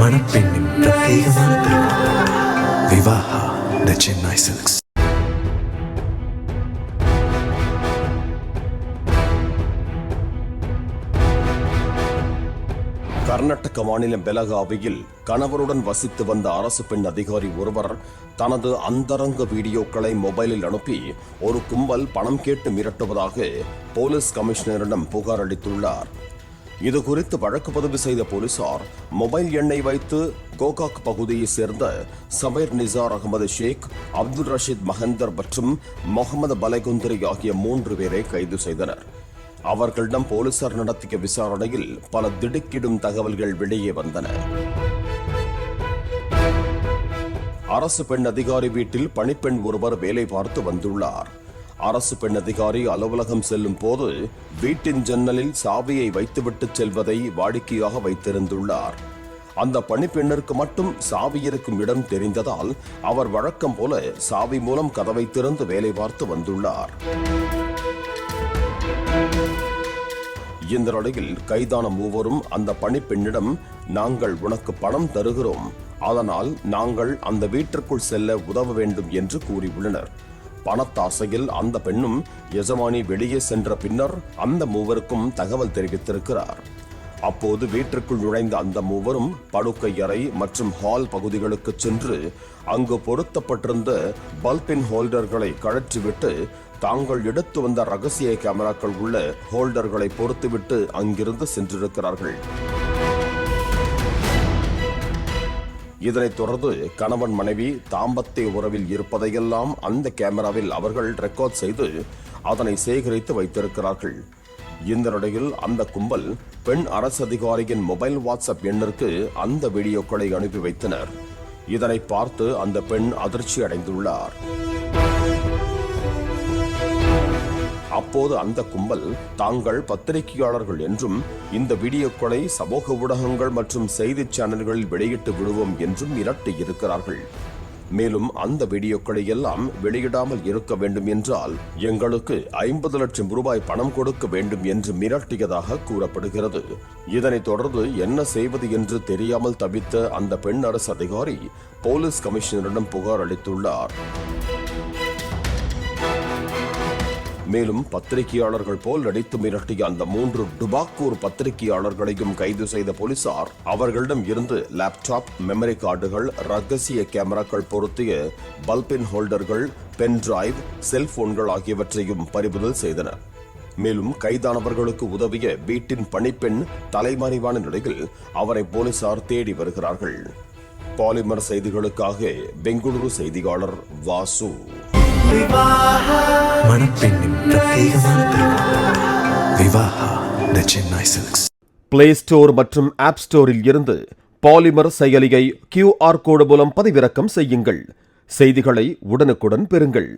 மணப்பெண்ணின் பிரத்யேகமான திருமணம் விவாஹா தி சென்னை சில்க்ஸ். கர்நாடக மாநிலம் பெலகாவியில் கணவருடன் வசித்து வந்த அரசு பெண் அதிகாரி ஒருவர் தனது அந்தரங்க வீடியோக்களை மொபைலில் அனுப்பி ஒரு கும்பல் பணம் கேட்டு மிரட்டுவதாக போலீஸ் கமிஷனரிடம் புகார் அளித்துள்ளார். இதுகுறித்து வழக்கு பதிவு செய்த போலீசார் மொபைல் எண்ணை வைத்து கோகாக் பகுதியைச் சேர்ந்த சபைர் நிசார் அகமது ஷேக், அப்துல் ரஷீத் மஹந்தர் மற்றும் முகமது பலைகுந்தரி ஆகிய 3 பேரை கைது செய்தனர். அவர்களிடம் போலீசார் நடத்திய விசாரணையில் பல திடுக்கிடும் தகவல்கள் வெளியே வந்தன. அரசு பெண் அதிகாரி வீட்டில் பணிப்பெண் ஒருவர் வேலை பார்த்து வந்துள்ளார். அரசு பெண் அதிகாரி அலுவலகம் செல்லும் போது வீட்டின் ஜன்னலில் சாவியை வைத்துவிட்டு செல்வதை வாடிக்கையாக வைத்திருந்துள்ளார். அந்த பணிப்பெண்ணிற்கு மட்டும் சாவி இருக்கும் இடம் தெரிந்ததால் அவர் வழக்கம் போல சாவி மூலம் கதவை திறந்து வேலை பார்த்து வந்துள்ளார். இந்த நிலையில் கைதான மூவரும் அந்த பணிப்பெண்ணிடம், நாங்கள் உனக்கு பணம் தருகிறோம், அதனால் நாங்கள் அந்த வீட்டிற்குள் செல்ல உதவ வேண்டும் என்று கூறியுள்ளனர். பணத்தாசையில் அந்த பெண்ணும் எஜமானி வெளியே சென்ற பின்னர் அந்த மூவருக்கும் தகவல் தெரிவித்திருக்கிறார். அப்போது வீட்டிற்குள் நுழைந்த அந்த மூவரும் படுக்கை அறை மற்றும் ஹால் பகுதிகளுக்கு சென்று அங்கு பொருத்தப்பட்டிருந்த பல்பின் ஹோல்டர்களை கழற்றிவிட்டு தாங்கள் எடுத்து வந்த ரகசிய கேமராக்கள் உள்ள ஹோல்டர்களை பொறுத்துவிட்டு அங்கிருந்து சென்றிருக்கிறார்கள். இதனைத் தொடர்ந்து கணவன் மனைவி தாம்பத்திய உறவில் இருப்பதையெல்லாம் அந்த கேமராவில் அவர்கள் ரெக்கார்ட் செய்து அதனை சேகரித்து வைத்திருக்கிறார்கள். இந்த நிலையில் அந்த கும்பல் பெண் அரசு அதிகாரியின் மொபைல் வாட்ஸ்அப் எண்ணிற்கு அந்த வீடியோக்களை அனுப்பி வைத்தனர். இதனை பார்த்து அந்த பெண் அதிர்ச்சி அடைந்துள்ளார். அப்போது அந்த கும்பல் தாங்கள் பத்திரிகையாளர்கள் என்றும் இந்த வீடியோக்களை சமூக ஊடகங்கள் மற்றும் செய்தி சேனல்களில் வெளியிட்டு விடுவோம் என்றும் மிரட்டியிருக்கிறார்கள். மேலும் அந்த வீடியோக்களை எல்லாம் வெளியிடாமல் இருக்க வேண்டும் என்றால் எங்களுக்கு 50 லட்சம் ரூபாய் பணம் கொடுக்க வேண்டும் என்று மிரட்டியதாக கூறப்படுகிறது. இதனைத் தொடர்ந்து என்ன செய்வது என்று தெரியாமல் தவித்த அந்த பெண் அரசு அதிகாரி போலீஸ் கமிஷனரிடம் புகார் அளித்துள்ளார். மேலும் பத்திரிகையாளர்கள் போல் நடித்து மிரட்டிய அந்த 3 டுபாக்கூர் பத்திரிகையாளர்களையும் கைது செய்த போலீசார் அவர்களிடம் இருந்து லேப்டாப், மெமரி கார்டுகள், ரகசிய கேமராக்கள் பொருத்திய பல்பின் ஹோல்டர்கள், பென் டிரைவ், செல்போன்கள் ஆகியவற்றையும் பறிமுதல் செய்தனர். மேலும் கைதானவர்களுக்கு உதவிய வீட்டின் பணிப்பெண் தலைமறைவான நிலையில் அவரை போலீசார் தேடி வருகிறார்கள். பாலிமர் செய்திகளுக்காக பெங்களூரு செய்தியாளர் வாசு. மணப்பெண்ணின் பிரத்யேகமான திருமணம் விவாஹா தி சென்னை சில்க்ஸ். பிளே ஸ்டோர் மற்றும் ஆப் ஸ்டோரில் இருந்து பாலிமர் செயலியை QR கோடு மூலம் பதிவிறக்கம் செய்யுங்கள். செய்திகளை உடனுக்குடன் பெறுங்கள்.